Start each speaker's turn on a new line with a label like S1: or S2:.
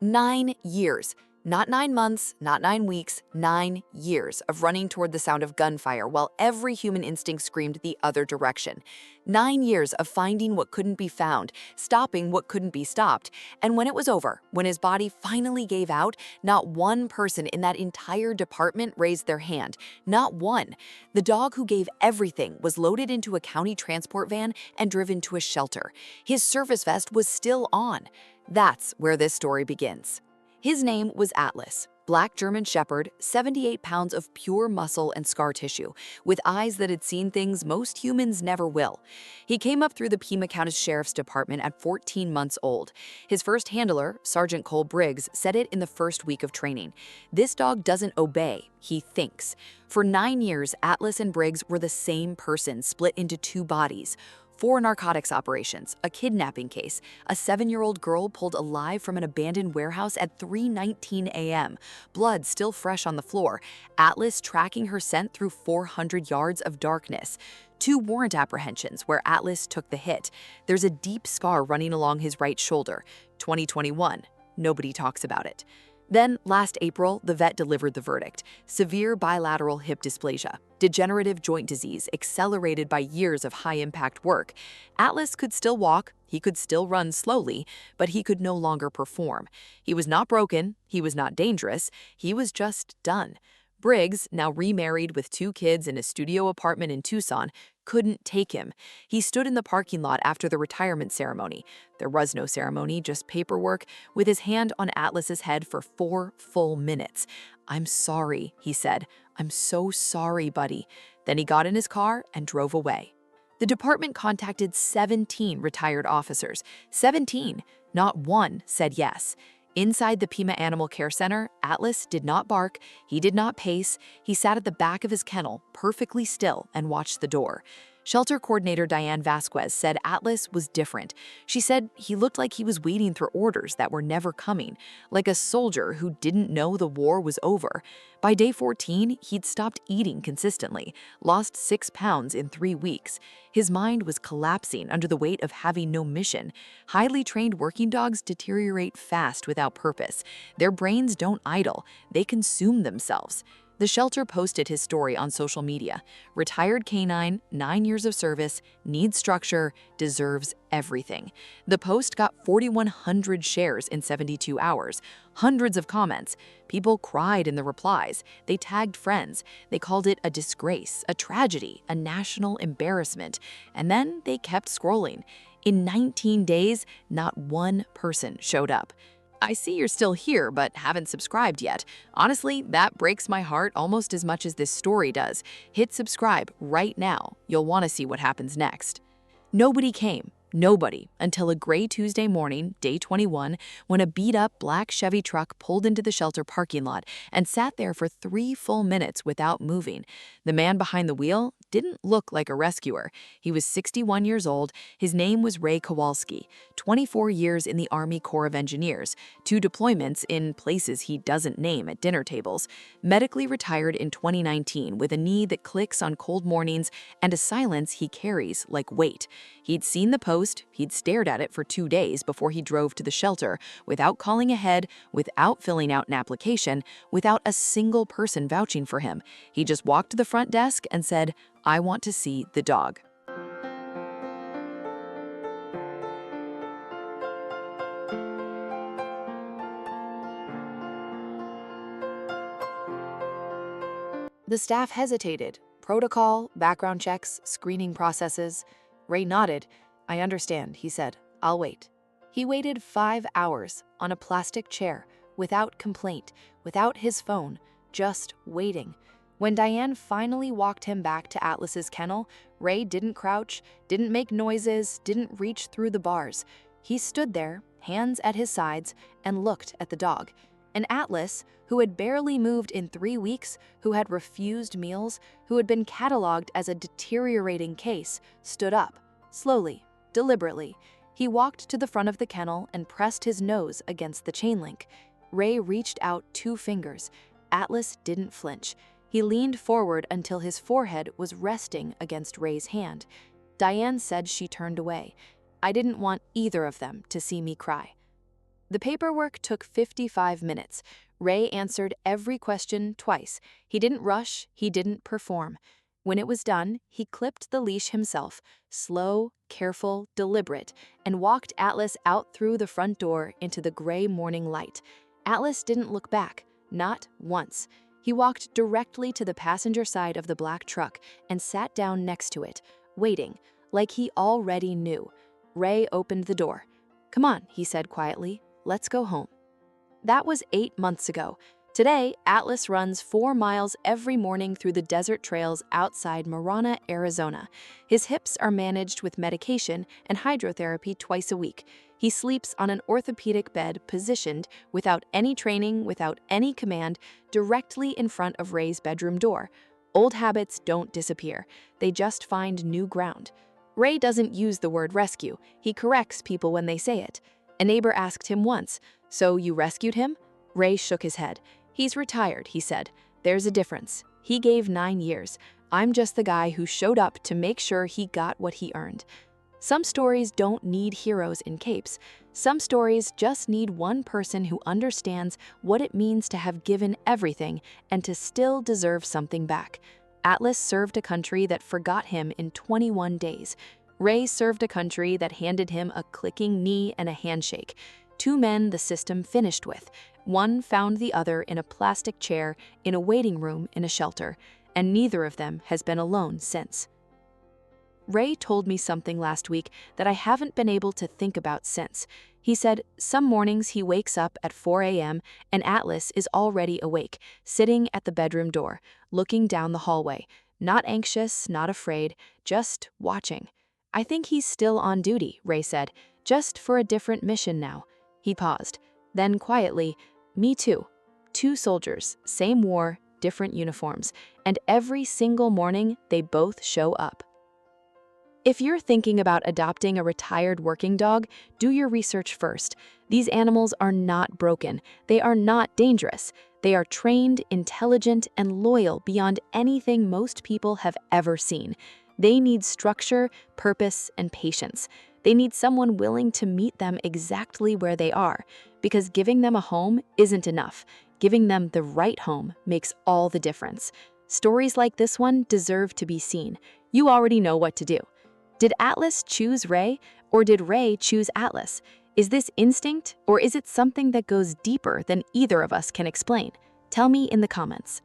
S1: 9 years. Not 9 months, not 9 weeks, 9 years of running toward the sound of gunfire while every human instinct screamed the other direction. 9 years of finding what couldn't be found, stopping what couldn't be stopped. And when it was over, when his body finally gave out, not one person in that entire department raised their hand. Not one. The dog who gave everything was loaded into a county transport van and driven to a shelter. His service vest was still on. That's where this story begins. His name was Atlas, black German Shepherd, 78 pounds of pure muscle and scar tissue, with eyes that had seen things most humans never will. He came up through the Pima County Sheriff's Department at 14 months old. His first handler, Sergeant Cole Briggs, said it in the first week of training. This dog doesn't obey, he thinks. For 9 years, Atlas and Briggs were the same person, split into two bodies. 4 narcotics operations, a kidnapping case, a 7-year-old girl pulled alive from an abandoned warehouse at 3:19 a.m., blood still fresh on the floor, Atlas tracking her scent through 400 yards of darkness. 2 warrant apprehensions where Atlas took the hit. There's a deep scar running along his right shoulder. 2021. Nobody talks about it. Then, last April, the vet delivered the verdict: severe bilateral hip dysplasia, degenerative joint disease accelerated by years of high-impact work. Atlas could still walk, he could still run slowly, but he could no longer perform. He was not broken, he was not dangerous, he was just done. Briggs, now remarried with 2 kids in a studio apartment in Tucson, couldn't take him. He stood in the parking lot after the retirement ceremony. There was no ceremony, just paperwork, with his hand on Atlas's head for 4 full minutes. "I'm sorry," he said. "I'm so sorry, buddy." Then he got in his car and drove away. The department contacted 17 retired officers. 17. Not one said yes. Inside the Pima Animal Care Center, Atlas did not bark, he did not pace, he sat at the back of his kennel, perfectly still, and watched the door. Shelter coordinator Diane Vasquez said Atlas was different. She said he looked like he was waiting for orders that were never coming, like a soldier who didn't know the war was over. By day 14, he'd stopped eating consistently, lost 6 pounds in 3 weeks. His mind was collapsing under the weight of having no mission. Highly trained working dogs deteriorate fast without purpose. Their brains don't idle, they consume themselves. The shelter posted his story on social media. Retired canine, 9 years of service, needs structure, deserves everything. The post got 4,100 shares in 72 hours, hundreds of comments. People cried in the replies. They tagged friends. They called it a disgrace, a tragedy, a national embarrassment. And then they kept scrolling. In 19 days, not one person showed up. "I see you're still here, but haven't subscribed yet. Honestly, that breaks my heart almost as much as this story does. Hit subscribe right now. You'll want to see what happens next." Nobody came. Nobody, until a gray Tuesday morning, day 21, when a beat-up black Chevy truck pulled into the shelter parking lot and sat there for 3 full minutes without moving. The man behind the wheel didn't look like a rescuer. He was 61 years old. His name was Ray Kowalski, 24 years in the Army Corps of Engineers, 2 deployments in places he doesn't name at dinner tables, medically retired in 2019 with a knee that clicks on cold mornings and a silence he carries like weight. He'd seen the post, he'd stared at it for 2 days before he drove to the shelter, without calling ahead, without filling out an application, without a single person vouching for him. He just walked to the front desk and said, "I want to see the dog." The staff hesitated. Protocol, background checks, screening processes. Ray nodded. "I understand," he said. "I'll wait." He waited 5 hours on a plastic chair, without complaint, without his phone, just waiting. When Diane finally walked him back to Atlas's kennel, Ray didn't crouch, didn't make noises, didn't reach through the bars. He stood there, hands at his sides, and looked at the dog. And Atlas, who had barely moved in 3 weeks, who had refused meals, who had been cataloged as a deteriorating case, stood up, slowly, deliberately. He walked to the front of the kennel and pressed his nose against the chain link. Ray reached out 2 fingers. Atlas didn't flinch. He leaned forward until his forehead was resting against Ray's hand. Diane said she turned away. "I didn't want either of them to see me cry." The paperwork took 55 minutes. Ray answered every question twice. He didn't rush, he didn't perform. When it was done, he clipped the leash himself, slow, careful, deliberate, and walked Atlas out through the front door into the gray morning light. Atlas didn't look back, not once. He walked directly to the passenger side of the black truck and sat down next to it, waiting, like he already knew. Ray opened the door. "Come on," he said quietly, "let's go home." That was 8 months ago. Today, Atlas runs 4 miles every morning through the desert trails outside Marana, Arizona. His hips are managed with medication and hydrotherapy twice a week. He sleeps on an orthopedic bed positioned, without any training, without any command, directly in front of Ray's bedroom door. Old habits don't disappear. They just find new ground. Ray doesn't use the word rescue. He corrects people when they say it. A neighbor asked him once, "So you rescued him?" Ray shook his head. "He's retired," he said. "There's a difference. He gave 9 years. I'm just the guy who showed up to make sure he got what he earned." Some stories don't need heroes in capes. Some stories just need one person who understands what it means to have given everything and to still deserve something back. Atlas served a country that forgot him in 21 days. Ray served a country that handed him a clicking knee and a handshake. 2 men the system finished with. One found the other in a plastic chair in a waiting room in a shelter, and neither of them has been alone since. Ray told me something last week that I haven't been able to think about since. He said some mornings he wakes up at 4 a.m. and Atlas is already awake, sitting at the bedroom door, looking down the hallway, not anxious, not afraid, just watching. "I think he's still on duty," Ray said, "just for a different mission now." He paused. Then quietly, "Me too. 2 soldiers, same war, different uniforms, and every single morning they both show up." If you're thinking about adopting a retired working dog, do your research first. These animals are not broken. They are not dangerous. They are trained, intelligent, and loyal beyond anything most people have ever seen. They need structure, purpose, and patience. They need someone willing to meet them exactly where they are, because giving them a home isn't enough. Giving them the right home makes all the difference. Stories like this one deserve to be seen. You already know what to do. Did Atlas choose Ray, or did Ray choose Atlas? Is this instinct, or is it something that goes deeper than either of us can explain? Tell me in the comments.